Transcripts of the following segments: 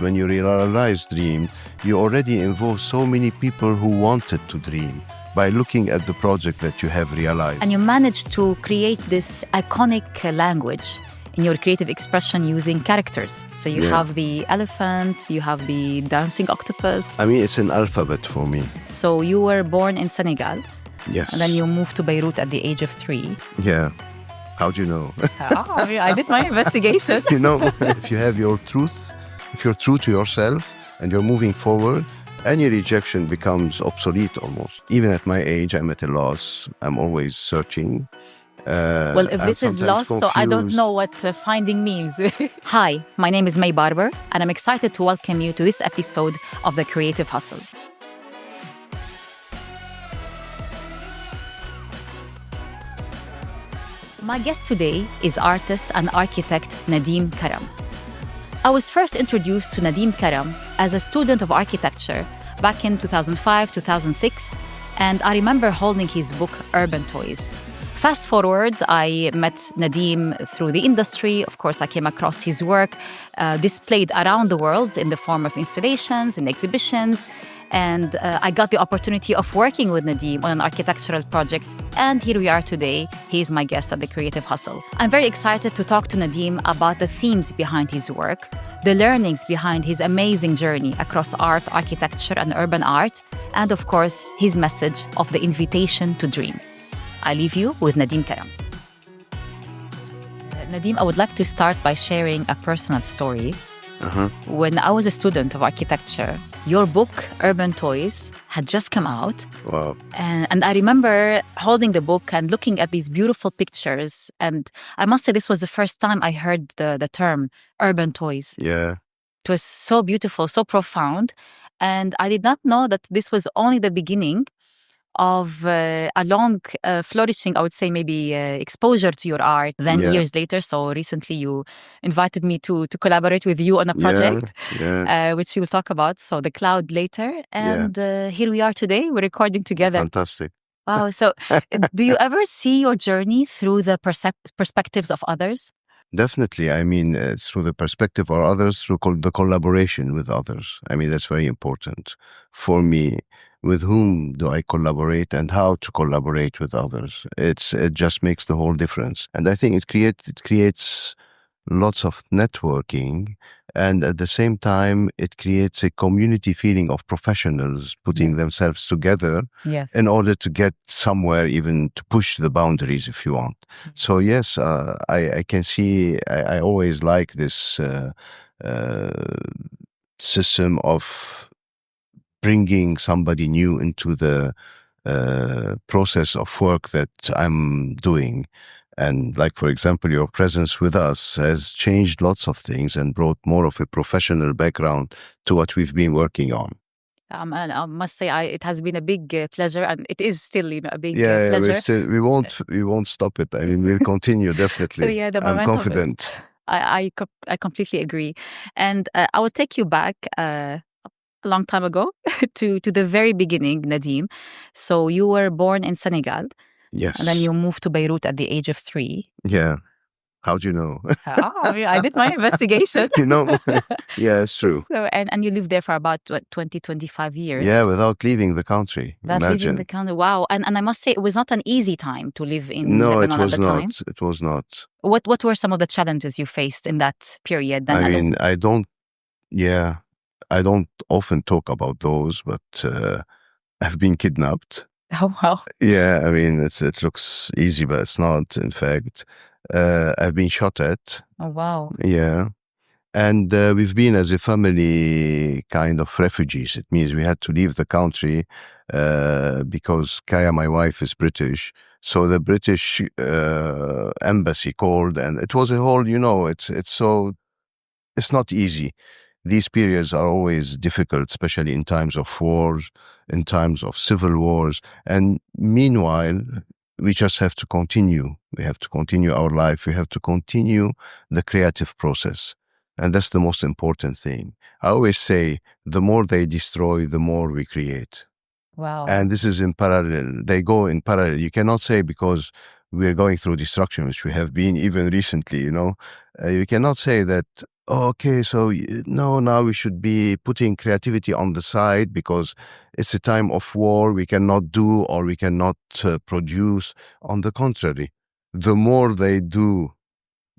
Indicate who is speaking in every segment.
Speaker 1: when you realize dream, you already involve so many people who wanted to dream by looking at the project that you have realized.
Speaker 2: And you managed to create this iconic language in your creative expression using characters. So you have the elephant, you have the dancing octopus.
Speaker 1: I mean, it's an alphabet for me.
Speaker 2: So you were born in Senegal.
Speaker 1: Yes.
Speaker 2: And then you moved to Beirut at the age of 3.
Speaker 1: Yeah. How do you know?
Speaker 2: I did my investigation.
Speaker 1: You know, if you have your truth, if you're true to yourself and you're moving forward, any rejection becomes obsolete almost. Even at my age, I'm at a loss. I'm always searching.
Speaker 2: Well, if this is lost, so I don't know what finding means. Hi, my name is May Barber, and I'm excited to welcome you to this episode of The Creative Hustle. My guest today is artist and architect Nadeem Karam. I was first introduced to Nadeem Karam as a student of architecture back in 2005-2006, and I remember holding his book Urban Toys. Fast forward, I met Nadeem through the industry. Of course, I came across his work displayed around the world in the form of installations and exhibitions. And I got the opportunity of working with Nadeem on an architectural project. And here we are today. He is my guest at The Creative Hustle. I'm very excited to talk to Nadeem about the themes behind his work, the learnings behind his amazing journey across art, architecture, and urban art, and of course, his message of the invitation to dream. I leave you with Nadeem Karam. Nadeem, I would like to start by sharing a personal story. When I was a student of architecture, your book, Urban Toys, had just come out.
Speaker 1: Wow.
Speaker 2: And I remember holding the book and looking at these beautiful pictures. And I must say, this was the first time I heard the term urban toys.
Speaker 1: Yeah.
Speaker 2: It was so beautiful, so profound. And I did not know that this was only the beginning of a long flourishing, I would say maybe exposure to your art. Then years later, so recently you invited me to collaborate with you on a project, which we will talk about. So The Cloud later. And here we are today, we're recording together.
Speaker 1: Fantastic.
Speaker 2: Wow. So do you ever see your journey through the perspectives of others?
Speaker 1: Definitely. I mean, through the perspective of others, through the collaboration with others. I mean, that's very important for me. With whom do I collaborate and how to collaborate with others? It just makes the whole difference. And I think it creates lots of networking. And at the same time, it creates a community feeling of professionals putting themselves together in order to get somewhere, even to push the boundaries if you want. So yes, I can see, I always like this system of bringing somebody new into the process of work that I'm doing. And like, for example, your presence with us has changed lots of things and brought more of a professional background to what we've been working on.
Speaker 2: And I must say, it has been a big pleasure, and it is still, a big pleasure.
Speaker 1: We won't stop it. I mean, we'll continue definitely. I'm confident.
Speaker 2: I completely agree, and I will take you back a long time ago to the very beginning, Nadeem. So you were born in Senegal.
Speaker 1: Yes.
Speaker 2: And then you moved to Beirut at the age of 3.
Speaker 1: Yeah. How do you know?
Speaker 2: I did my investigation.
Speaker 1: Yeah, it's true.
Speaker 2: So, and you lived there for about 20-25 years.
Speaker 1: Yeah, without leaving the country.
Speaker 2: Leaving the country. Wow. And I must say, it was not an easy time to live in
Speaker 1: Lebanon
Speaker 2: at the time.
Speaker 1: No, it was not.
Speaker 2: What were some of the challenges you faced in that period?
Speaker 1: I don't often talk about those, but I've been kidnapped.
Speaker 2: Oh, wow.
Speaker 1: Yeah, I mean, it looks easy, but it's not, in fact. I've been shot at.
Speaker 2: Oh, wow.
Speaker 1: Yeah. And we've been, as a family, kind of refugees. It means we had to leave the country because Kaya, my wife, is British. So the British embassy called, and it was a whole, it's not easy. These periods are always difficult, especially in times of wars, in times of civil wars. And meanwhile, we just have to continue. We have to continue our life. We have to continue the creative process. And that's the most important thing. I always say, the more they destroy, the more we create.
Speaker 2: Wow.
Speaker 1: And this is in parallel. They go in parallel. You cannot say because we're going through destruction, which we have been even recently, you cannot say that, okay, so no, now we should be putting creativity on the side because it's a time of war. We cannot do or we cannot produce. On the contrary, the more they do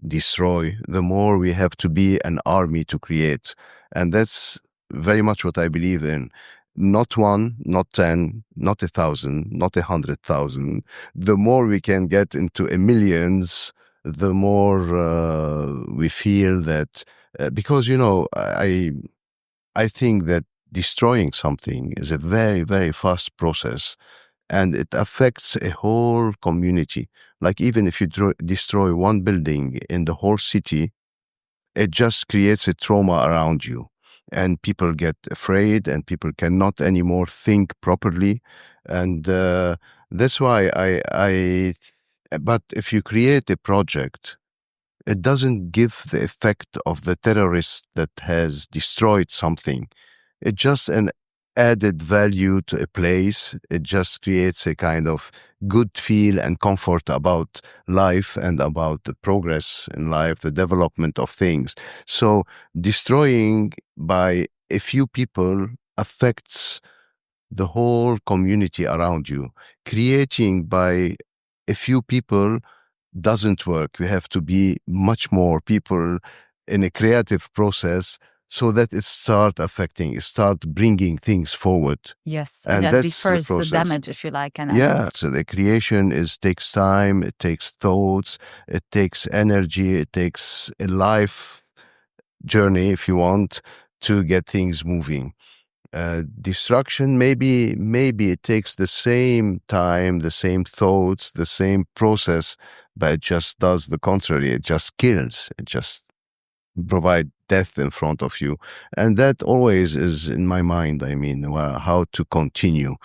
Speaker 1: destroy, the more we have to be an army to create. And that's very much what I believe in. Not one, not 10, not 1,000, not 100,000. The more we can get into a millions, the more we feel that, because, I think that destroying something is a very, very fast process and it affects a whole community. Like even if you destroy one building in the whole city, it just creates a trauma around you. And people get afraid and people cannot anymore think properly. And that's why but if you create a project, it doesn't give the effect of the terrorist that has destroyed something. It's just an added value to a place. It just creates a kind of good feel and comfort about life and about the progress in life, the development of things. So destroying by a few people affects the whole community around you. Creating by a few people doesn't work. You have to be much more people in a creative process so that it start bringing things forward.
Speaker 2: Yes,
Speaker 1: And
Speaker 2: that
Speaker 1: that's the
Speaker 2: refers the
Speaker 1: process.
Speaker 2: damage, if you like.
Speaker 1: Yeah, so the creation takes time, it takes thoughts, it takes energy, it takes a life journey, if you want, to get things moving. Destruction, maybe it takes the same time, the same thoughts, the same process, but it just does the contrary. It just kills. It just provide death in front of you. And that always is in my mind. I mean, how to continue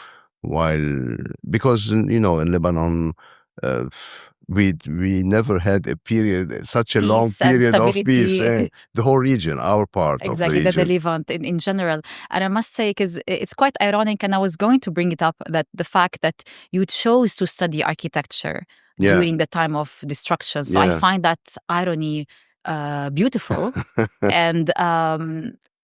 Speaker 1: because, in Lebanon, uh, we never had a period, such a long
Speaker 2: Peace and
Speaker 1: period of peace.
Speaker 2: stability.
Speaker 1: The whole region, our part
Speaker 2: Exactly,
Speaker 1: of the
Speaker 2: the
Speaker 1: region.
Speaker 2: Levant in general. And I must say, because it's quite ironic, and I was going to bring it up, that the fact that you chose to study architecture
Speaker 1: Yeah.
Speaker 2: during the time of destruction. So I
Speaker 1: Yeah.
Speaker 2: find that irony beautiful. And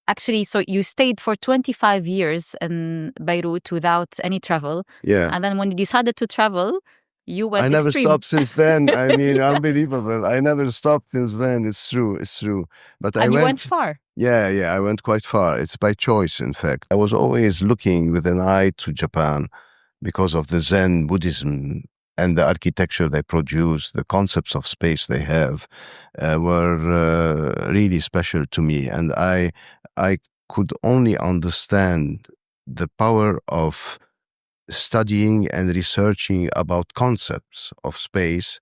Speaker 2: actually, so you stayed for 25 years in Beirut without any travel.
Speaker 1: Yeah.
Speaker 2: And then when you decided to travel, you went
Speaker 1: I never
Speaker 2: extreme.
Speaker 1: stopped since then. I mean, unbelievable. I never stopped since then. It's true. But
Speaker 2: And you went far.
Speaker 1: Yeah, I went quite far. It's by choice, in fact. I was always looking with an eye to Japan because of the Zen Buddhism and the architecture they produce, the concepts of space they have were really special to me. And I could only understand the power of studying and researching about concepts of space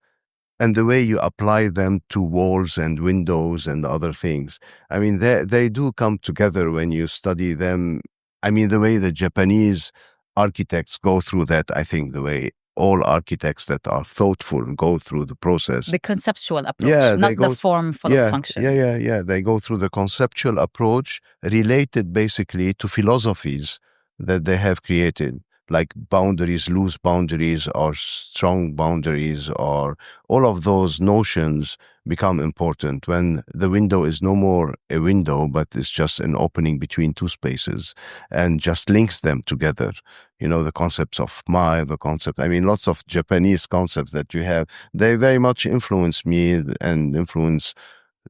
Speaker 1: and the way you apply them to walls and windows and other things. I mean, they do come together when you study them. I mean, the way the Japanese architects go through that, I think the way all architects that are thoughtful go through the process.
Speaker 2: The conceptual approach, not the form follows function.
Speaker 1: Yeah. They go through the conceptual approach related basically to philosophies that they have created, like boundaries, loose boundaries, or strong boundaries, or all of those notions become important when the window is no more a window, but it's just an opening between two spaces and just links them together. The concepts of lots of Japanese concepts that you have, they very much influence me and influence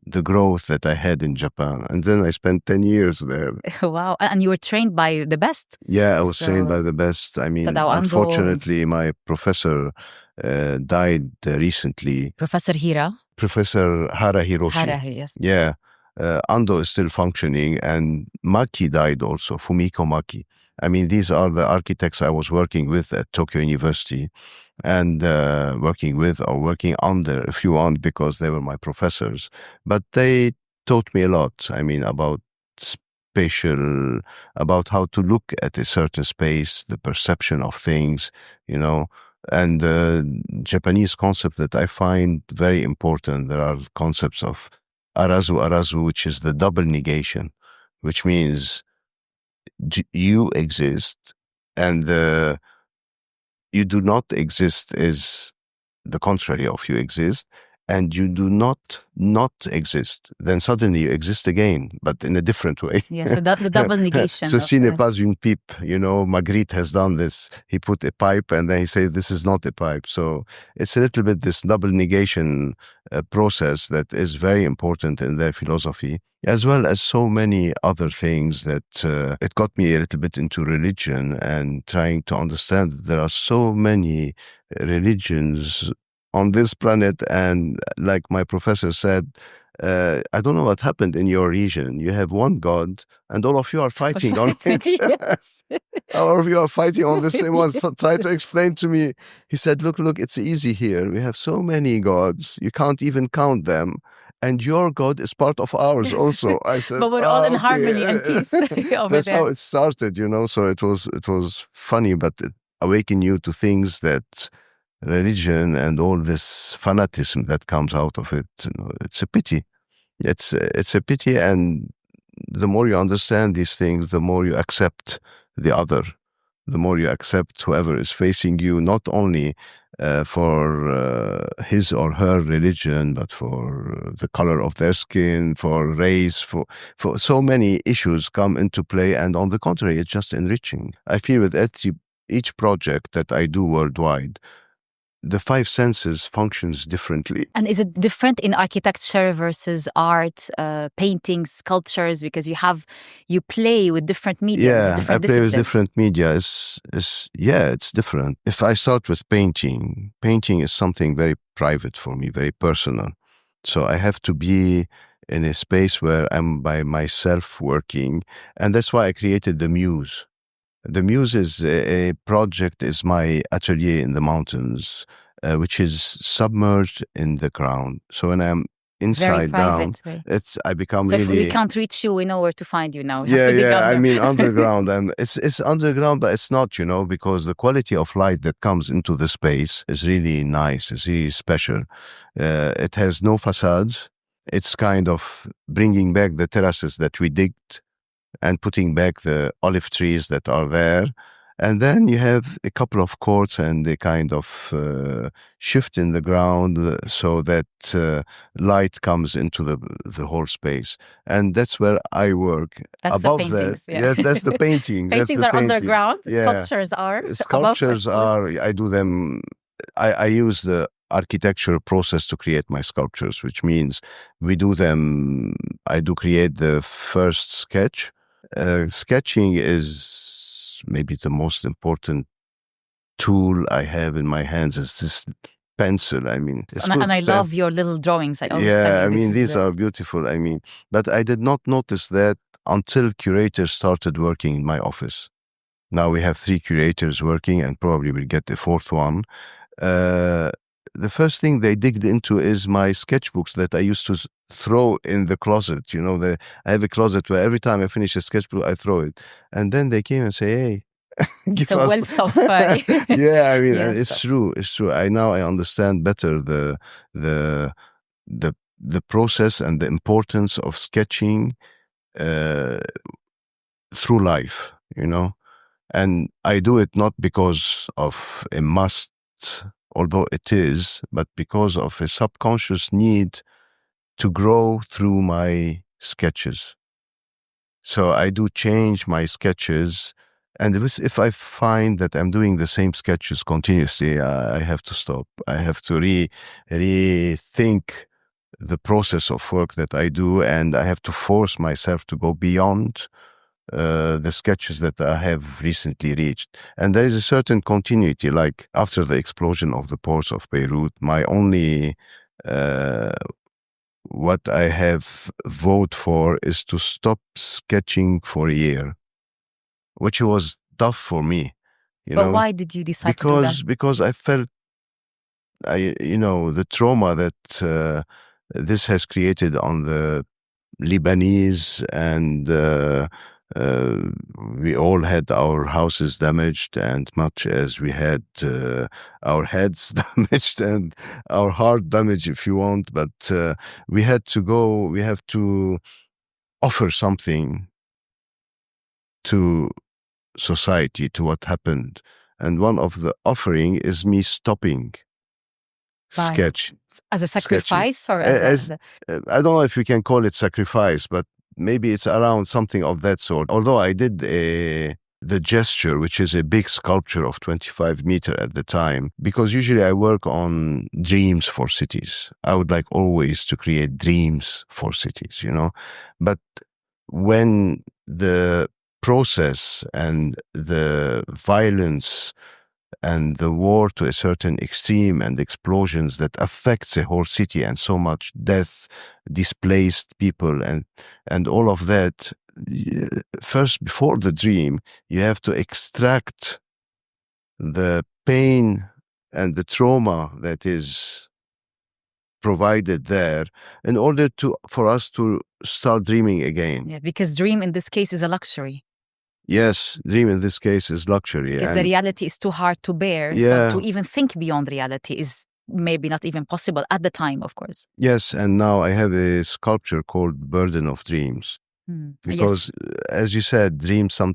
Speaker 1: the growth that I had in Japan. And then I spent 10 years there.
Speaker 2: Wow. And you were trained by the best?
Speaker 1: Yeah, I was trained by the best. I mean, unfortunately, my professor died recently.
Speaker 2: Professor Hira?
Speaker 1: Professor Hara Hiroshi.
Speaker 2: Hara, yes.
Speaker 1: Yeah. Ando is still functioning, and Maki died also, Fumiko Maki. I mean, these are the architects I was working with at Tokyo University and working under, if you want, because they were my professors. But they taught me a lot. I mean, about spatial, about how to look at a certain space, the perception of things, and the Japanese concept that I find very important. There are concepts of arazu, which is the double negation, which means you exist and you do not exist is the contrary of you exist. and you do not exist, then suddenly you exist again, but in a different way.
Speaker 2: Yeah, so the double negation.
Speaker 1: Ceci n'est pas une pipe. Magritte has done this. He put a pipe and then he says, this is not a pipe. So it's a little bit this double negation process that is very important in their philosophy, as well as so many other things that it got me a little bit into religion and trying to understand that there are so many religions on this planet. And like my professor said, I don't know what happened in your region. You have one God and all of you are fighting on it.
Speaker 2: Yes.
Speaker 1: All of you are fighting on the same one. So try to explain to me. He said, look, it's easy here. We have so many gods. You can't even count them. And your God is part of ours also. I said,
Speaker 2: but we're all in
Speaker 1: okay.
Speaker 2: harmony and peace over
Speaker 1: That's
Speaker 2: there.
Speaker 1: how it started, So it was funny, but it awakened you to things that religion and all this fanatism that comes out of it, it's a pity. It's a pity, and the more you understand these things, the more you accept the other, the more you accept whoever is facing you, not only for his or her religion, but for the color of their skin, for race, for so many issues come into play. And on the contrary, it's just enriching. I feel with each project that I do worldwide, the five senses functions differently.
Speaker 2: And is it different in architecture versus art, painting, sculptures? Because you play with different media.
Speaker 1: Yeah,
Speaker 2: different
Speaker 1: I play with
Speaker 2: disciplines.
Speaker 1: different media. It's different. If I start with painting is something very private for me, very personal. So I have to be in a space where I'm by myself working. And that's why I created the Muse. The Muse is a project, is my atelier in the mountains, which is submerged in the ground. So when I'm inside down, I become
Speaker 2: so
Speaker 1: really.
Speaker 2: So if we can't reach you, we know where to find you now.
Speaker 1: I mean underground, and it's underground, but it's not, because the quality of light that comes into the space is really nice. It's really special. It has no facades. It's kind of bringing back the terraces that we digged and putting back the olive trees that are there. And then you have a couple of courts and a kind of shift in the ground so that light comes into the whole space. And that's where I work.
Speaker 2: That's
Speaker 1: above
Speaker 2: the paintings,
Speaker 1: that, that's the painting.
Speaker 2: Paintings
Speaker 1: that's the
Speaker 2: are underground.
Speaker 1: Yeah.
Speaker 2: Sculptures are
Speaker 1: I do them. I use the architectural process to create my sculptures, which means we do them. I do create the first sketch. Sketching is maybe the most important tool I have in my hands. Is this pencil. I mean,
Speaker 2: and I love your little drawings.
Speaker 1: These are beautiful. I mean, but I did not notice that until curators started working in my office. Now we have 3 curators working, and probably we'll get a 4th one. The first thing they digged into is my sketchbooks that I used to throw in the closet. I have a closet where every time I finish a sketchbook, I throw it. And then they came and say, hey,
Speaker 2: give us. Wealth of
Speaker 1: yeah, I mean, it's true. It's true. I understand better the process and the importance of sketching through life, And I do it not because of a must, although it is, but because of a subconscious need to grow through my sketches. So I do change my sketches, and if I find that I'm doing the same sketches continuously, I have to stop. I have to rethink the process of work that I do, and I have to force myself to go beyond the sketches that I have recently reached. And there is a certain continuity, like after the explosion of the ports of Beirut, my only, what I have voted for is to stop sketching for a year, which was tough for me.
Speaker 2: But why did you decide to do that?
Speaker 1: Because I felt, the trauma that this has created on the Lebanese, and we all had our houses damaged, and much as we had our heads damaged and our heart damaged, if you want, but we have to offer something to society, to what happened. And one of the offering is me stopping sketch.
Speaker 2: As a sacrifice or
Speaker 1: I don't know if we can call it sacrifice, but maybe it's around something of that sort. Although I did the gesture, which is a big sculpture of 25 meters at the time, because usually I work on dreams for cities. I would like always to create dreams for cities, But when the process and the violence and the war to a certain extreme and explosions that affects a whole city and so much death, displaced people and all of that, first, before the dream, you have to extract the pain and the trauma that is provided there in order for us to start dreaming again.
Speaker 2: Yeah, because dream in this case is a luxury.
Speaker 1: Yes, dream in this case is luxury.
Speaker 2: Because the reality is too hard to bear.
Speaker 1: Yeah.
Speaker 2: So to even think beyond reality is maybe not even possible at the time, of course.
Speaker 1: Yes, and now I have a sculpture called Burden of Dreams. Because, as you said, dreams are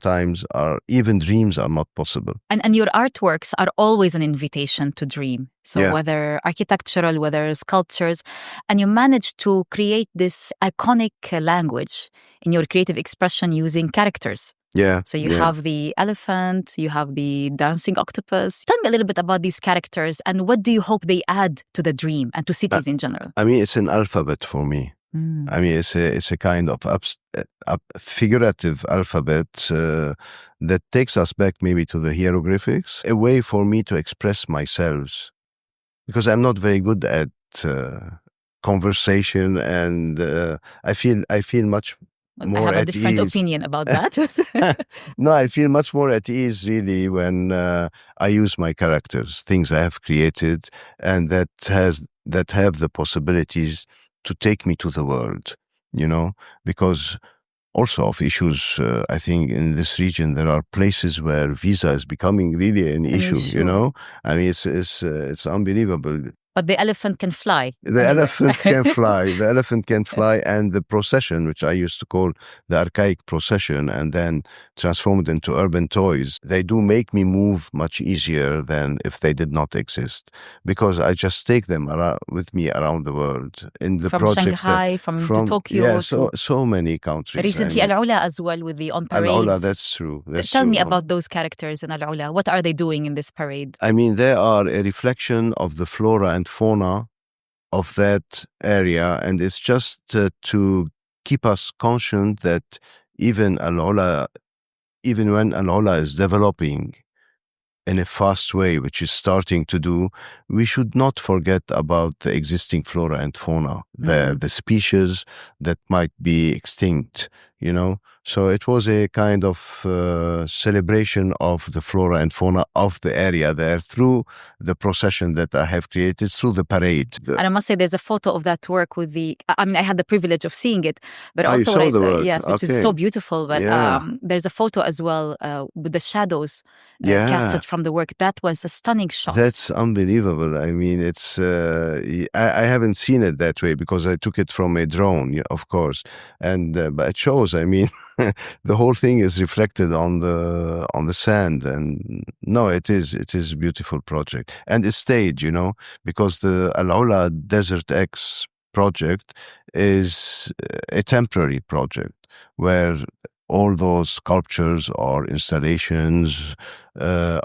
Speaker 1: not possible.
Speaker 2: And your artworks are always an invitation to dream. So whether architectural, whether sculptures, and you manage to create this iconic language in your creative expression using characters.
Speaker 1: Yeah.
Speaker 2: So you have the elephant, you have the dancing octopus. Tell me a little bit about these characters and what do you hope they add to the dream and to cities in general?
Speaker 1: I mean, it's an alphabet for me. I mean, it's a kind of figurative alphabet that takes us back maybe to the hieroglyphics, a way for me to express myself, because I'm not very good at conversation, and I feel much more
Speaker 2: I have
Speaker 1: at
Speaker 2: a different
Speaker 1: ease.
Speaker 2: Opinion about that.
Speaker 1: No, I feel much more at ease really when I use my characters, things I have created, and that have the possibilities to take me to the world, because also of issues, I think in this region there are places where visa is becoming really an issue, I mean, it's unbelievable.
Speaker 2: But the elephant can fly.
Speaker 1: The elephant can fly. The elephant can fly, and the procession, which I used to call the archaic procession, and then transformed into urban toys, they do make me move much easier than if they did not exist, because I just take them with me around the world in the
Speaker 2: from
Speaker 1: projects.
Speaker 2: Shanghai, from Tokyo.
Speaker 1: Yeah, so many countries.
Speaker 2: Recently, Al Ula as well with the on parade.
Speaker 1: Al Ula, that's true.
Speaker 2: Tell me about those characters in Al Ula. What are they doing in this parade?
Speaker 1: I mean, they are a reflection of the flora and fauna of that area, and it's just to keep us conscious that even when Al Ula is developing in a fast way, which is starting to do, we should not forget about the existing flora and fauna there, the species that might be extinct, So it was a kind of celebration of the flora and fauna of the area there through the procession that I have created, through the parade.
Speaker 2: And I must say, there's a photo of that work with I had the privilege of seeing it, but also
Speaker 1: you saw the work.
Speaker 2: Yes, which is so beautiful. But there's a photo as well with the shadows casted from the work. That was a stunning shot.
Speaker 1: That's unbelievable. I mean, it's I haven't seen it that way because I took it from a drone, of course, and but it shows. I mean, the whole thing is reflected on the sand, and no, it is a beautiful project, and it's staged, because the Al Ula Desert X project is a temporary project where all those sculptures or installations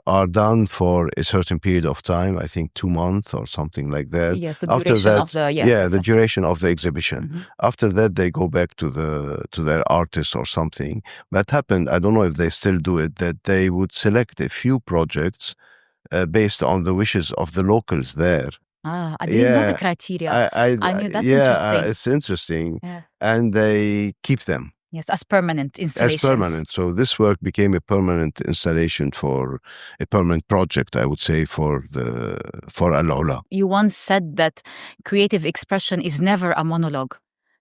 Speaker 1: are done for a certain period of time, I think 2 months or something like that.
Speaker 2: Yes, the duration of the
Speaker 1: duration of the exhibition. Mm-hmm. After that, they go back to their artist or something. That happened, I don't know if they still do it, that they would select a few projects based on the wishes of the locals there.
Speaker 2: I didn't know the criteria. I knew that's interesting.
Speaker 1: It's interesting. Yeah. And they keep them.
Speaker 2: Yes, as permanent installations.
Speaker 1: As permanent. So this work became a permanent installation for a permanent project, I would say, for Al Ula.
Speaker 2: You once said that creative expression is never a monologue.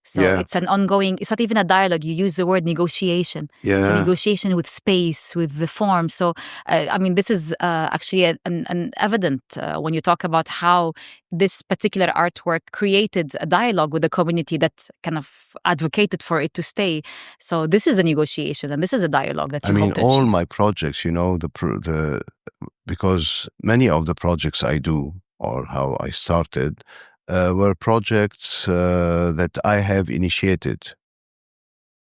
Speaker 2: So it's an ongoing, it's not even a dialogue. You use the word negotiation.
Speaker 1: Yeah.
Speaker 2: So negotiation with space, with the form. So, I mean, this is actually an evident when you talk about how this particular artwork created a dialogue with the community that kind of advocated for it to stay. So this is a negotiation and this is a dialogue that you hope to
Speaker 1: all
Speaker 2: achieve.
Speaker 1: My projects, because many of the projects I do, or how I started, were projects that I have initiated.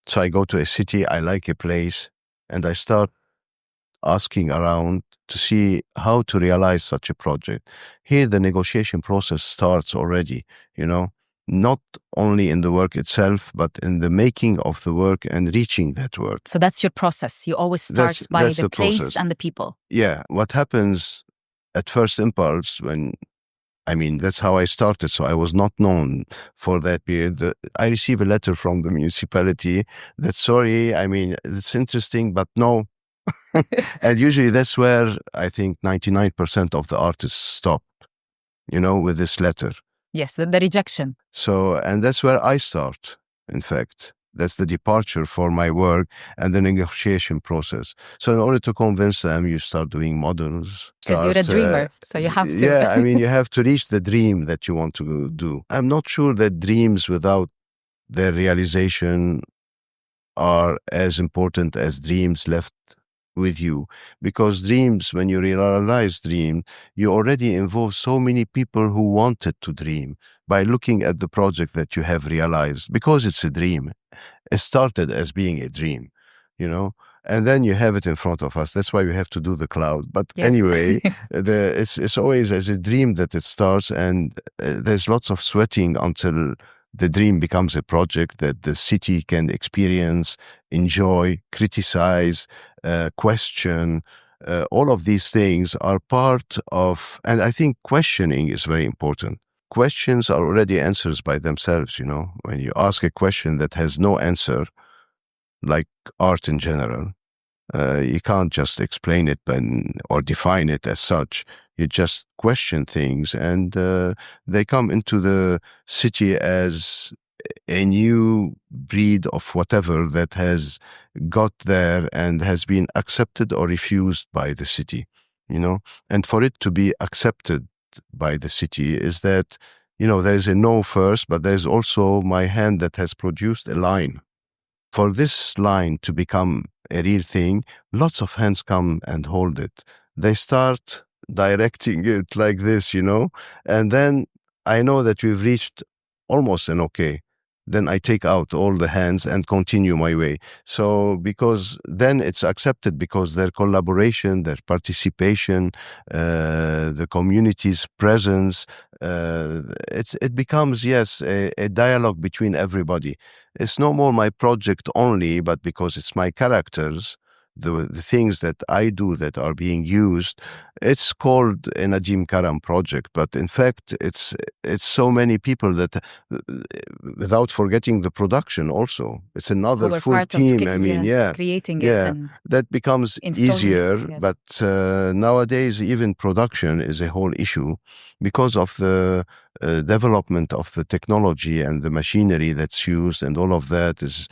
Speaker 1: So I go to a city, I like a place, and I start asking around to see how to realize such a project. Here, the negotiation process starts already, not only in the work itself, but in the making of the work and reaching that work.
Speaker 2: So that's your process. You always start by the place process. And the people.
Speaker 1: Yeah. What happens at first impulse that's how I started. So I was not known for that period. I receive a letter from the municipality that, sorry, it's interesting, but no. And usually that's where I think 99% of the artists stop, with this letter.
Speaker 2: Yes, the rejection.
Speaker 1: So, and that's where I start, in fact. That's the departure for my work and the negotiation process. So in order to convince them, you start doing models.
Speaker 2: Because you're a dreamer, so you have to.
Speaker 1: Yeah, you have to reach the dream that you want to do. I'm not sure that dreams without their realization are as important as dreams left with you, because dreams, when you realize dream, you already involve so many people who wanted to dream by looking at the project that you have realized, because it's a dream. It started as being a dream, and then you have it in front of us. That's why we have to do the cloud. But yes. Anyway, it's always as a dream that it starts, and there's lots of sweating until the dream becomes a project that the city can experience, enjoy, criticize, question. All of these things are part of, and I think questioning is very important. Questions are already answers by themselves, When you ask a question that has no answer, like art in general, you can't just explain it or define it as such. You just question things, and they come into the city as a new breed of whatever that has got there and has been accepted or refused by the city, And for it to be accepted by the city is that, there is a no first, but there's also my hand that has produced a line. For this line to become a real thing, lots of hands come and hold it. They start directing it like this, and then I know that we've reached almost an okay. Then I take out all the hands and continue my way. So because then it's accepted, because their collaboration, their participation, the community's presence, it becomes, yes, a dialogue between everybody. It's no more my project only, but because it's my characters, the things that I do that are being used, it's called a Nadim Karam project. But in fact, it's so many people that, without forgetting the production also, it's another full team.
Speaker 2: Creating it.
Speaker 1: That becomes easier. Yes. But nowadays, even production is a whole issue because of the development of the technology and the machinery that's used, and all of that is,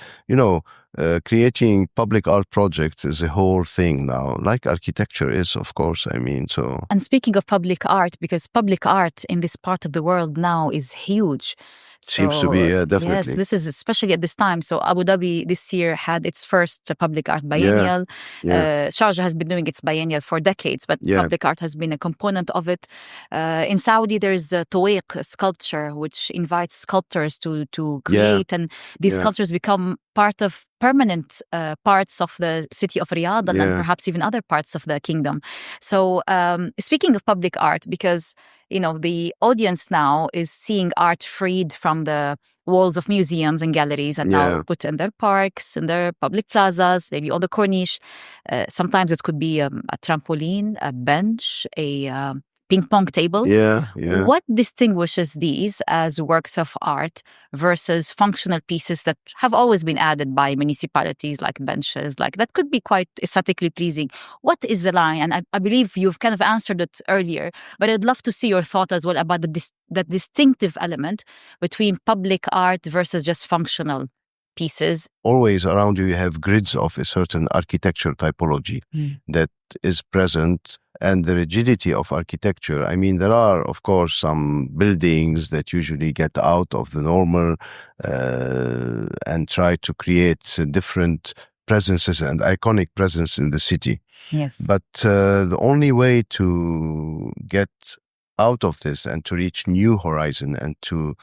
Speaker 1: creating public art projects is a whole thing now, like architecture is, of course. So.
Speaker 2: And speaking of public art, because public art in this part of the world now is huge.
Speaker 1: Seems to be, definitely.
Speaker 2: Yes, this is especially at this time. So Abu Dhabi this year had its first public art biennial. Yeah. Sharjah has been doing its biennial for decades, but public art has been a component of it. In Saudi, there's a Taweeq sculpture, which invites sculptors to create, and these sculptures become part of permanent parts of the city of Riyadh, and perhaps even other parts of the kingdom. So speaking of public art, because the audience now is seeing art freed from the walls of museums and galleries, and now put in their parks, in their public plazas, maybe on the Corniche. Sometimes it could be a trampoline, a bench, a ping pong table. What distinguishes these as works of art versus functional pieces that have always been added by municipalities, like benches, like that could be quite aesthetically pleasing? What is the line? And I believe you've kind of answered it earlier, but I'd love to see your thought as well about that distinctive element between public art versus just functional pieces.
Speaker 1: Always around you have grids of a certain architecture typology that is present, and the rigidity of architecture. There are, of course, some buildings that usually get out of the normal and try to create different presences and iconic presence in the city.
Speaker 2: Yes.
Speaker 1: But the only way to get out of this and to reach new horizon and to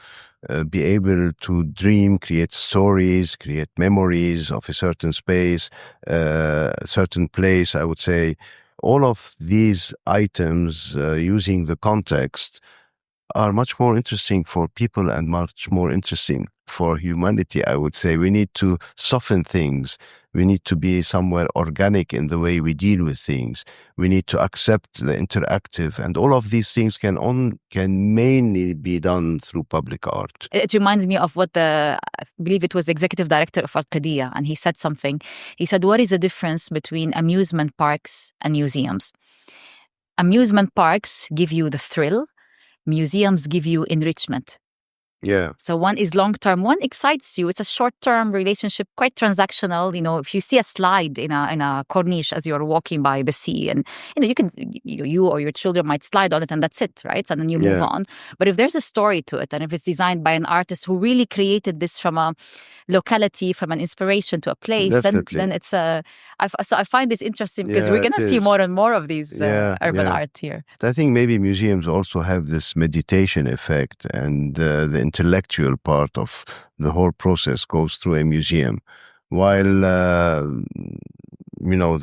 Speaker 1: be able to dream, create stories, create memories of a certain space, a certain place, I would say. All of these items, using the context, are much more interesting for people and much more interesting for humanity, I would say. We need to soften things. We need to be somewhere organic in the way we deal with things. We need to accept the interactive, and all of these things can mainly be done through public art.
Speaker 2: It reminds me of what I believe it was the executive director of Art Qadiya, and he said something. He said, what is the difference between amusement parks and museums? Amusement parks give you the thrill. Museums give you enrichment.
Speaker 1: Yeah.
Speaker 2: So one is long-term, one excites you. It's a short-term relationship, quite transactional. If you see a slide in a corniche as you're walking by the sea, and you can, you or your children might slide on it, and that's it, right? And then you move on. But if there's a story to it, and if it's designed by an artist who really created this from a locality, from an inspiration to a place, then it's so I find this interesting because we're going to see more and more of these urban art here.
Speaker 1: I think maybe museums also have this meditation effect, and the intellectual part of the whole process goes through a museum, while the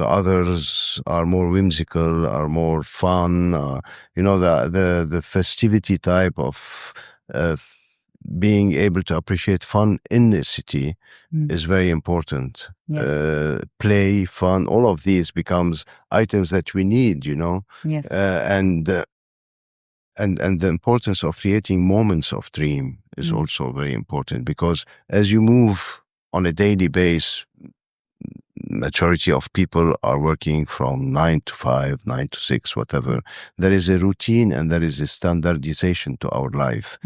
Speaker 1: others are more whimsical, are more fun. The festivity type of being able to appreciate fun in the city is very important.
Speaker 2: Yes.
Speaker 1: Play, fun, all of these becomes items that we need,
Speaker 2: Yes.
Speaker 1: And the importance of creating moments of dream is also very important, because as you move on a daily basis, majority of people are working from 9 to 5, 9 to 6, whatever. There is a routine and there is a standardization to our life.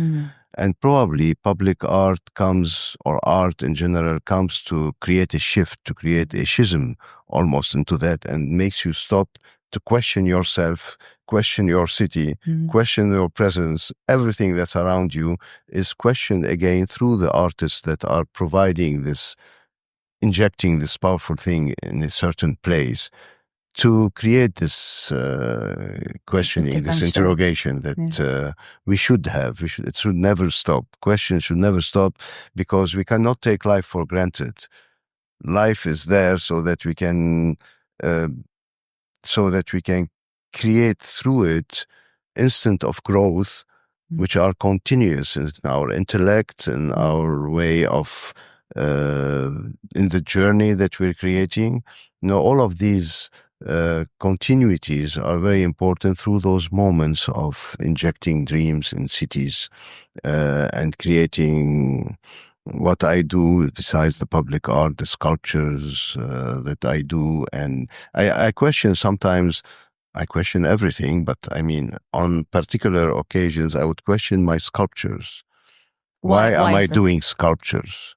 Speaker 1: And probably public art comes, or art in general, comes to create a shift, to create a schism almost into that, and makes you stop to question yourself, question your city, question your presence. Everything that's around you is questioned again through the artists that are providing this, injecting this powerful thing in a certain place to create this questioning, this interrogation that we should have. It should never stop. Questions should never stop, because we cannot take life for granted. Life is there so that we can create through it instant of growth, which are continuous in our intellect and our way of in the journey that we're creating. All of these continuities are very important through those moments of injecting dreams in cities and creating what I do besides the public art, the sculptures that I do. And I question sometimes, I question everything, but I mean, on particular occasions, I would question my sculptures. Why am I doing sculptures?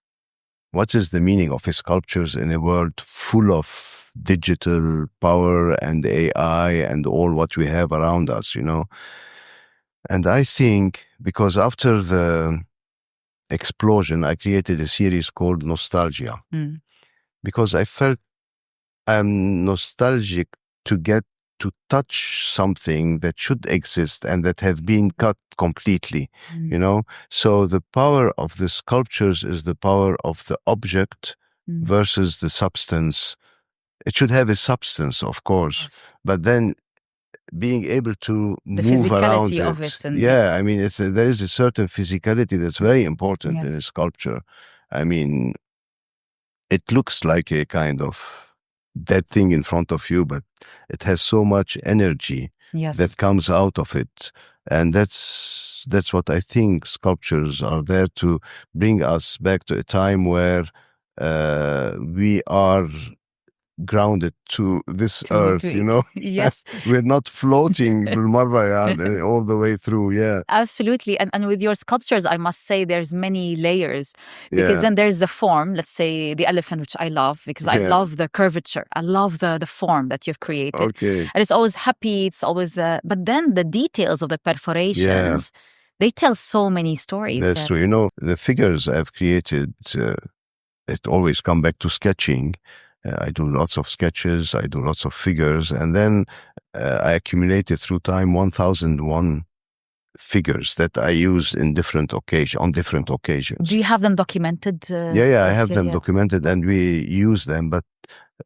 Speaker 1: What is the meaning of sculptures in a world full of digital power and AI and all what we have around us, And I think because after the explosion, I created a series called Nostalgia, because I felt I'm nostalgic to get to touch something that should exist and that have been cut completely, So the power of the sculptures is the power of the object versus the substance. It should have a substance, of course, but then being able to move around it.
Speaker 2: Of it
Speaker 1: I mean, there is a certain physicality that's very important in a sculpture. I mean, it looks like a kind of dead thing in front of you, but it has so much energy that comes out of it. And that's what I think sculptures are there to bring us back to a time where we are grounded to this earth,
Speaker 2: Yes.
Speaker 1: We're not floating all the way through,
Speaker 2: Absolutely. And with your sculptures, I must say there's many layers, because then there's the form, let's say the elephant, which I love, because I love the curvature. I love the form that you've created.
Speaker 1: Okay.
Speaker 2: And it's always happy, it's always, but then the details of the perforations, they tell so many stories.
Speaker 1: That's true. The figures I've created, it always come back to sketching. I do lots of sketches, I do lots of figures, and then I accumulated through time 1001 figures that I use in different occasions.
Speaker 2: Do you have them documented?
Speaker 1: I have them documented, and we use them. But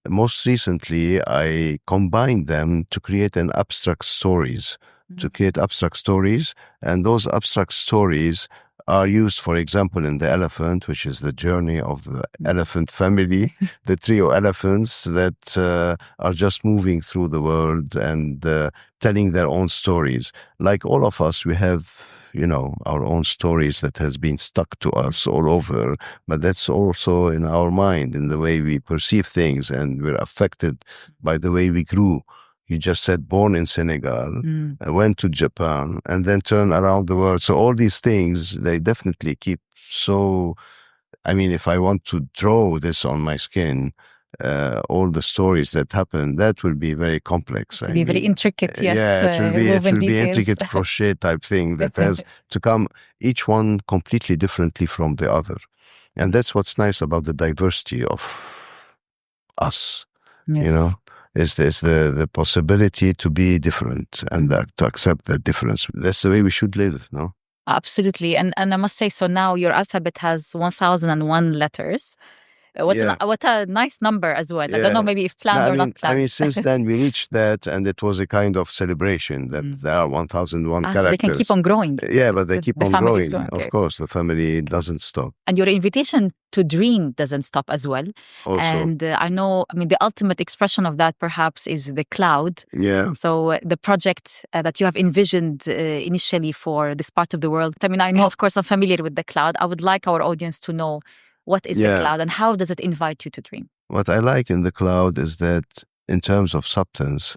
Speaker 1: most recently, I combined them to create abstract stories. And those abstract stories are used, for example, in the elephant, which is the journey of the elephant family, the trio elephants that are just moving through the world and telling their own stories. Like all of us, we have, our own stories that has been stuck to us all over, but that's also in our mind, in the way we perceive things, and we're affected by the way we grew. You just said born in Senegal, went to Japan, and then turned around the world. So all these things, they definitely keep if I want to draw this on my skin, all the stories that happen, that will be very complex.
Speaker 2: It will be very intricate, yes.
Speaker 1: Yeah, it will be intricate crochet type thing that has to come, each one completely differently from the other. And that's what's nice about the diversity of us,
Speaker 2: yes.
Speaker 1: Is this the possibility to be different and to accept that difference. That's the way we should live, no?
Speaker 2: Absolutely. And I must say, so now your alphabet has 1,001 letters. What a nice number as well. I don't know, maybe if planned or not planned.
Speaker 1: Since then we reached that, and it was a kind of celebration that there are 1,001 characters.
Speaker 2: So they can keep on growing.
Speaker 1: Yeah, but they keep on growing. Of course, the family doesn't stop.
Speaker 2: And your invitation to dream doesn't stop as well.
Speaker 1: Also.
Speaker 2: And I know, the ultimate expression of that perhaps is the cloud.
Speaker 1: Yeah.
Speaker 2: So the project that you have envisioned initially for this part of the world. I know, of course, I'm familiar with the cloud. I would like our audience to know, what is the cloud and how does it invite you to dream?
Speaker 1: What I like in the cloud is that in terms of substance,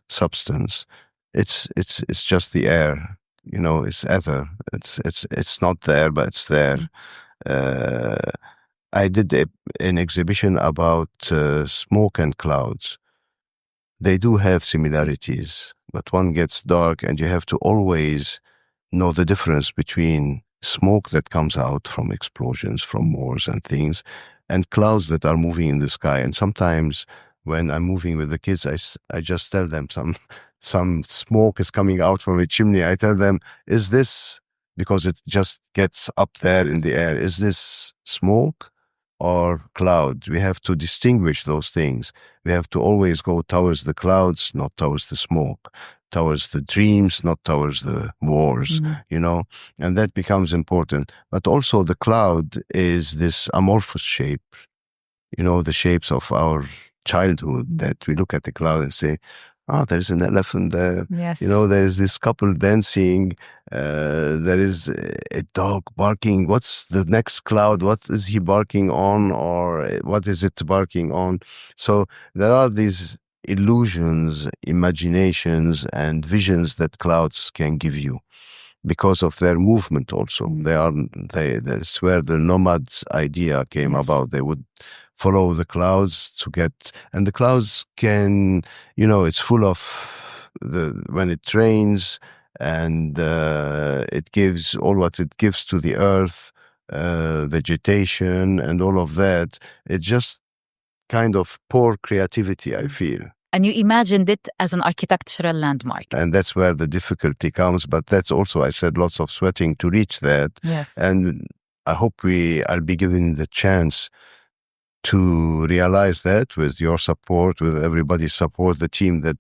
Speaker 1: it's just the air. It's ether. It's not there, but it's there. I did an exhibition about smoke and clouds. They do have similarities, but one gets dark, and you have to always know the difference between smoke that comes out from explosions, from wars and things, and clouds that are moving in the sky. And sometimes when I'm moving with the kids, I just tell them some smoke is coming out from a chimney. I tell them, is this, because it just gets up there in the air, is this smoke or cloud? We have to distinguish those things. We have to always go towards the clouds, not towards the smoke, towards the dreams, not towards the wars, and that becomes important. But also the cloud is this amorphous shape, the shapes of our childhood, that we look at the cloud and say, there's an elephant there.
Speaker 2: Yes.
Speaker 1: There's this couple dancing. There is a dog barking. What's the next cloud? What is he barking on? Or what is it barking on? So there are these illusions, imaginations, and visions that clouds can give you because of their movement also. That's where the nomads idea came about. They would follow the clouds to get, and the clouds can, it's full of when it rains, and it gives all what it gives to the earth, vegetation and all of that. It just kind of pour creativity, I feel.
Speaker 2: And you imagined it as an architectural landmark.
Speaker 1: And that's where the difficulty comes. But that's also, I said, lots of sweating to reach that.
Speaker 2: Yes.
Speaker 1: And I hope I'll be given the chance to realize that with your support, with everybody's support, the team that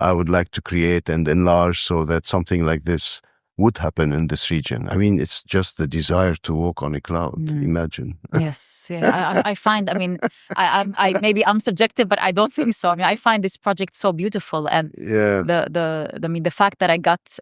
Speaker 1: I would like to create and enlarge so that something like this would happen in this region. It's just the desire to walk on a cloud. Imagine.
Speaker 2: Yes. I find, I maybe I'm subjective, but I don't think so. I find this project so beautiful, and the fact that I got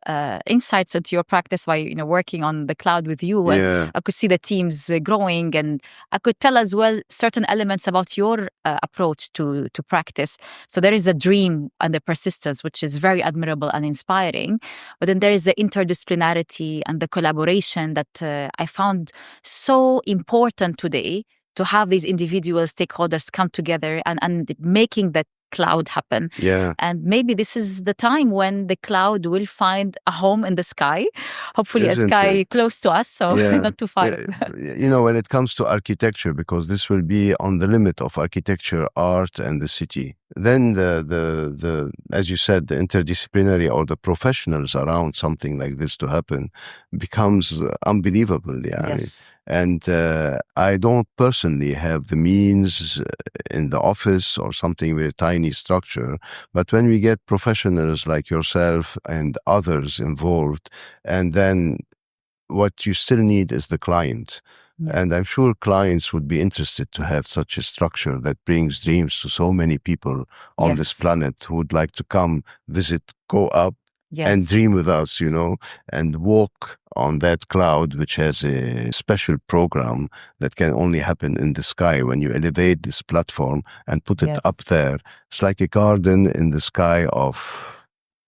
Speaker 2: insights into your practice by working on the cloud with you, and I could see the teams growing, and I could tell as well certain elements about your approach to practice. So there is a dream and the persistence, which is very admirable and inspiring. But then there is the interdisciplinarity and the collaboration that I found so important today, to have these individual stakeholders come together and making that cloud happen.
Speaker 1: Yeah.
Speaker 2: And maybe this is the time when the cloud will find a home in the sky, hopefully a sky close to us, so not too far.
Speaker 1: When it comes to architecture, because this will be on the limit of architecture, art, and the city. then the as you said, the interdisciplinary or the professionals around something like this to happen becomes unbelievable. Yeah.
Speaker 2: Yes.
Speaker 1: And I don't personally have the means in the office or something with a tiny structure, but when we get professionals like yourself and others involved, and then what you still need is the client.
Speaker 2: Yeah.
Speaker 1: And I'm sure clients would be interested to have such a structure that brings dreams to so many people on this planet who would like to come, visit, go up, and dream with us, and walk on that cloud, which has a special program that can only happen in the sky. When you elevate this platform and put it up there, it's like a garden in the sky of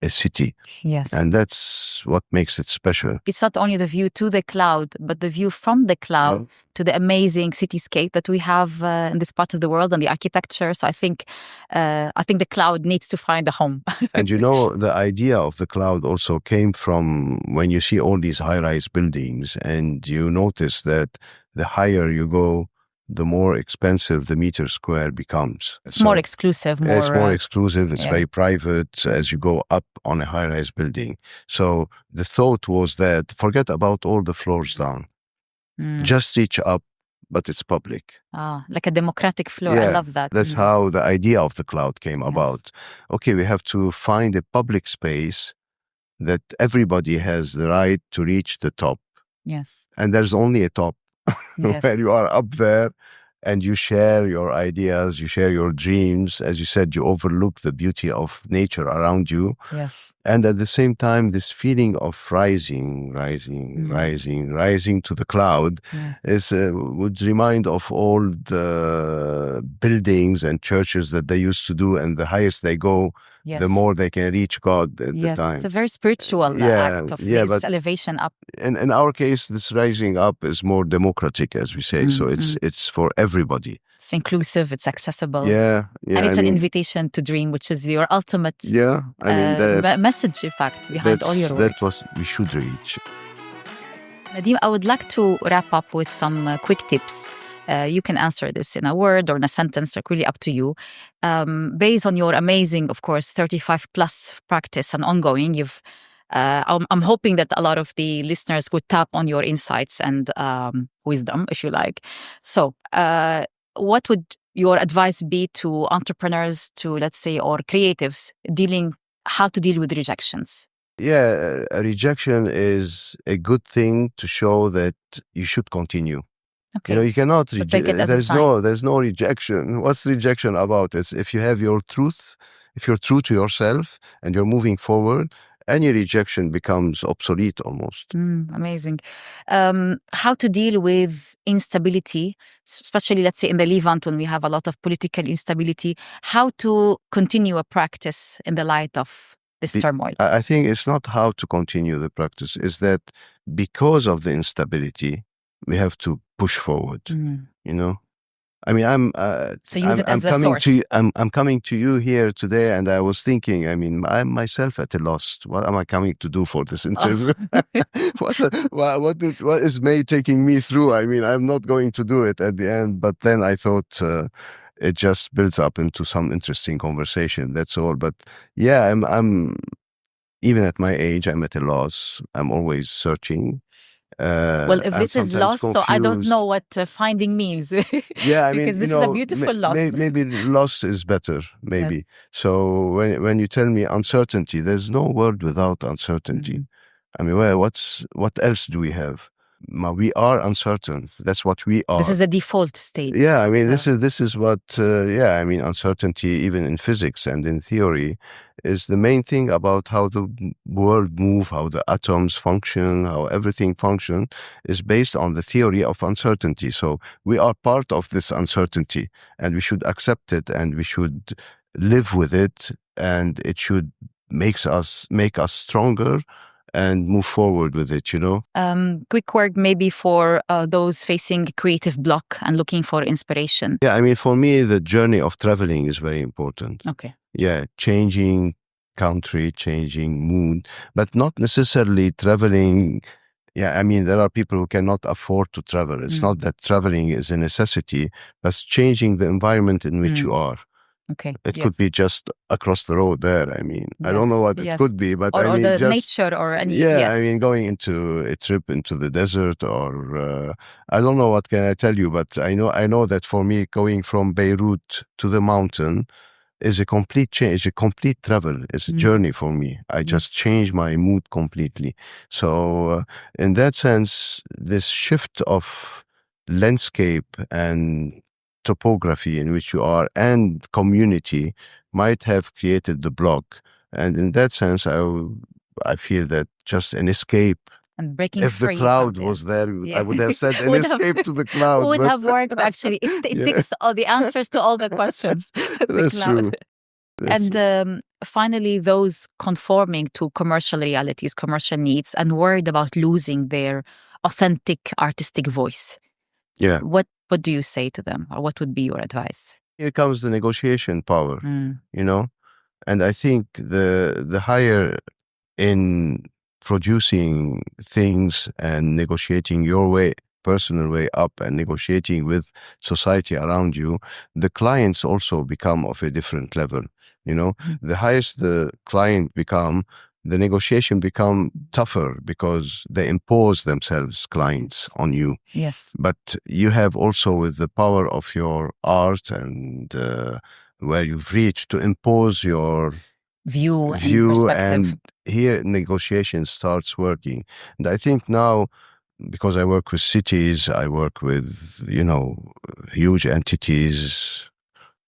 Speaker 1: a city.
Speaker 2: Yes.
Speaker 1: And that's what makes it special.
Speaker 2: It's not only the view to the cloud, but the view from the cloud to the amazing cityscape that we have in this part of the world and the architecture. So I think the cloud needs to find a home.
Speaker 1: And the idea of the cloud also came from when you see all these high-rise buildings and you notice that the higher you go, the more expensive the meter square becomes.
Speaker 2: It's more exclusive.
Speaker 1: It's more exclusive. It's very private as you go up on a high-rise building. So the thought was that forget about all the floors down. Just reach up, but it's public.
Speaker 2: Like a democratic floor. I love that.
Speaker 1: That's how the idea of the cloud came about. Okay, we have to find a public space that everybody has the right to reach the top.
Speaker 2: Yes.
Speaker 1: And there's only a top. Where you are up there and you share your ideas, you share your dreams. As you said, you overlook the beauty of nature around you.
Speaker 2: Yes.
Speaker 1: And at the same time, this feeling of rising to the cloud would remind of all the buildings and churches that they used to do. And the highest they go, the more they can reach God at the time.
Speaker 2: It's a very spiritual act of this elevation up.
Speaker 1: In our case, this rising up is more democratic, as we say. So it's for everybody.
Speaker 2: It's inclusive, it's accessible.
Speaker 1: And
Speaker 2: it's an invitation to dream, which is your ultimate message, in fact, behind all your work.
Speaker 1: That was we should reach.
Speaker 2: Nadeem, I would like to wrap up with some quick tips. You can answer this in a word or in a sentence, like really up to you. Based on your amazing, of course, 35 plus practice and ongoing, I'm hoping that a lot of the listeners would tap on your insights and wisdom, if you like. So, what would your advice be to entrepreneurs, to let's say, or creatives how to deal with rejections?
Speaker 1: Yeah, a rejection is a good thing to show that you should continue.
Speaker 2: Okay.
Speaker 1: You cannot
Speaker 2: so take it as
Speaker 1: there's no rejection. What's rejection about? Is if you have your truth, if you're true to yourself and you're moving forward, any rejection becomes obsolete almost.
Speaker 2: Amazing. How to deal with instability, especially, let's say, in the Levant when we have a lot of political instability, how to continue a practice in the light of this turmoil?
Speaker 1: I think it's not how to continue the practice, it's that because of the instability, we have to push forward, I mean,
Speaker 2: so use it as a
Speaker 1: coming
Speaker 2: source.
Speaker 1: I'm coming to you here today, and I was thinking, I mean, I'm myself at a loss. What am I coming to do for this interview? What is May taking me through? I mean, I'm not going to do it at the end, but then I thought it just builds up into some interesting conversation. That's all. But yeah, I'm even at my age, I'm at a loss. I'm always searching.
Speaker 2: Well, if this is loss, so I don't know what finding means.
Speaker 1: Yeah, I mean,
Speaker 2: because this is a beautiful loss.
Speaker 1: Maybe loss is better, maybe. Yes. So when you tell me uncertainty, there's no world without uncertainty. I mean, what else do we have? We are uncertain. That's what we are.
Speaker 2: This is the default state.
Speaker 1: Yeah, I mean, this is what. I mean, uncertainty, even in physics and in theory, is the main thing about how the world moves, how the atoms function, how everything functions, is based on the theory of uncertainty. So we are part of this uncertainty, and we should accept it, and we should live with it, and it should make us stronger and move forward with it,
Speaker 2: Quick word maybe for those facing creative block and looking for inspiration.
Speaker 1: Yeah, I mean, for me, the journey of traveling is very important.
Speaker 2: Okay.
Speaker 1: Yeah, changing country, changing mood, but not necessarily traveling. Yeah, I mean, there are people who cannot afford to travel. It's not that traveling is a necessity, but changing the environment in which you are.
Speaker 2: Okay.
Speaker 1: It could be just across the road there. I mean, I don't know what it could be, but
Speaker 2: or,
Speaker 1: I mean,
Speaker 2: or the
Speaker 1: just
Speaker 2: nature or any.
Speaker 1: I mean, going into a trip into the desert, or I don't know what can I tell you, but I know that for me, going from Beirut to the mountain is a complete change, a complete travel. It's a journey for me. I just change my mood completely. So in that sense, this shift of landscape and topography in which you are and community might have created the block. And in that sense, I feel that just an escape.
Speaker 2: And breaking
Speaker 1: if
Speaker 2: free
Speaker 1: the cloud
Speaker 2: from
Speaker 1: was there, I would have said an
Speaker 2: Would
Speaker 1: escape to the cloud.
Speaker 2: would
Speaker 1: but
Speaker 2: have worked actually. It takes all the answers to all the questions. The
Speaker 1: That's
Speaker 2: cloud.
Speaker 1: true. That's
Speaker 2: And finally, those conforming to commercial realities, commercial needs, and worried about losing their authentic artistic voice.
Speaker 1: Yeah.
Speaker 2: What do you say to them, or what would be your advice?
Speaker 1: Here comes the negotiation power, you know, and I think the higher in producing things and negotiating your way, personal way up, and negotiating with society around you, the clients also become of a different level. You know, the highest the client become, the negotiation become tougher because they impose themselves, clients, on you.
Speaker 2: Yes.
Speaker 1: But you have also, with the power of your art and where you've reached, to impose your
Speaker 2: view and perspective.
Speaker 1: And here negotiation starts working. And I think now, because I work with cities, I work with, huge entities,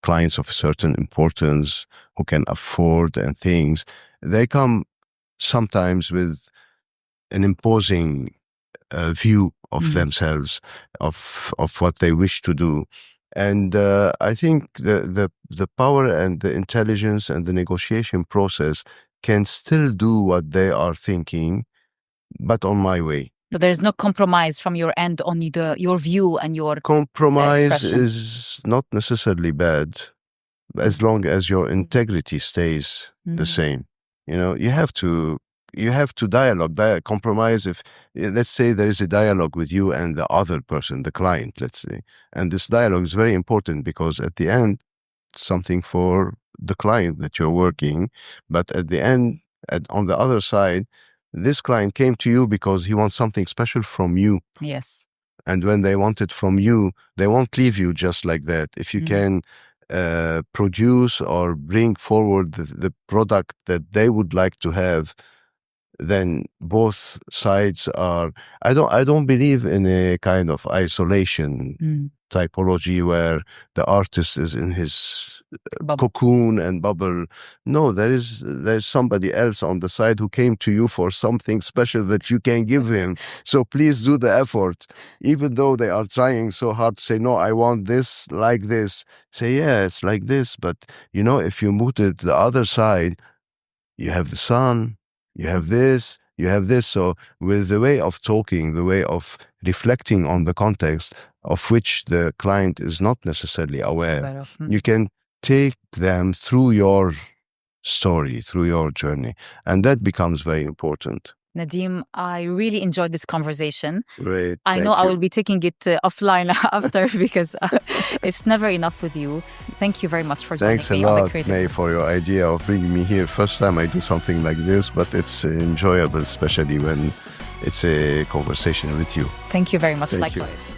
Speaker 1: clients of certain importance who can afford and things, they come sometimes with an imposing view of themselves, of what they wish to do. And I think the power and the intelligence and the negotiation process can still do what they are thinking, but on my way.
Speaker 2: So there's no compromise from your end, only your view and your
Speaker 1: compromise
Speaker 2: expression.
Speaker 1: Is not necessarily bad, as long as your integrity stays the same. You have to dialogue, compromise. If, let's say, there is a dialogue with you and the other person, the client, let's say, and this dialogue is very important because at the end, something for the client that you're working, but at the end, on the other side, this client came to you because he wants something special from you.
Speaker 2: Yes.
Speaker 1: And when they want it from you, they won't leave you just like that. If you can produce or bring forward the product that they would like to have, then both sides are. I don't believe in a kind of isolation typology where the artist is in his cocoon and bubble. No, there's somebody else on the side who came to you for something special that you can give him. So please do the effort, even though they are trying so hard to say, no, I want this like this. Say, yeah, it's like this, but if you move to the other side, you have the sun, you have this, you have this. So with the way of talking, the way of reflecting on the context of which the client is not necessarily aware, you can take them through your story, through your journey. And that becomes very important.
Speaker 2: Nadeem, I really enjoyed this conversation.
Speaker 1: Great.
Speaker 2: I know I will be taking it offline after because it's never enough with you. Thank you very much for joining me.
Speaker 1: Thanks a lot, May, for your idea of bringing me here. First time I do something like this, but it's enjoyable, especially when it's a conversation with you.
Speaker 2: Thank you very much.
Speaker 1: Thank
Speaker 2: Likewise.
Speaker 1: you.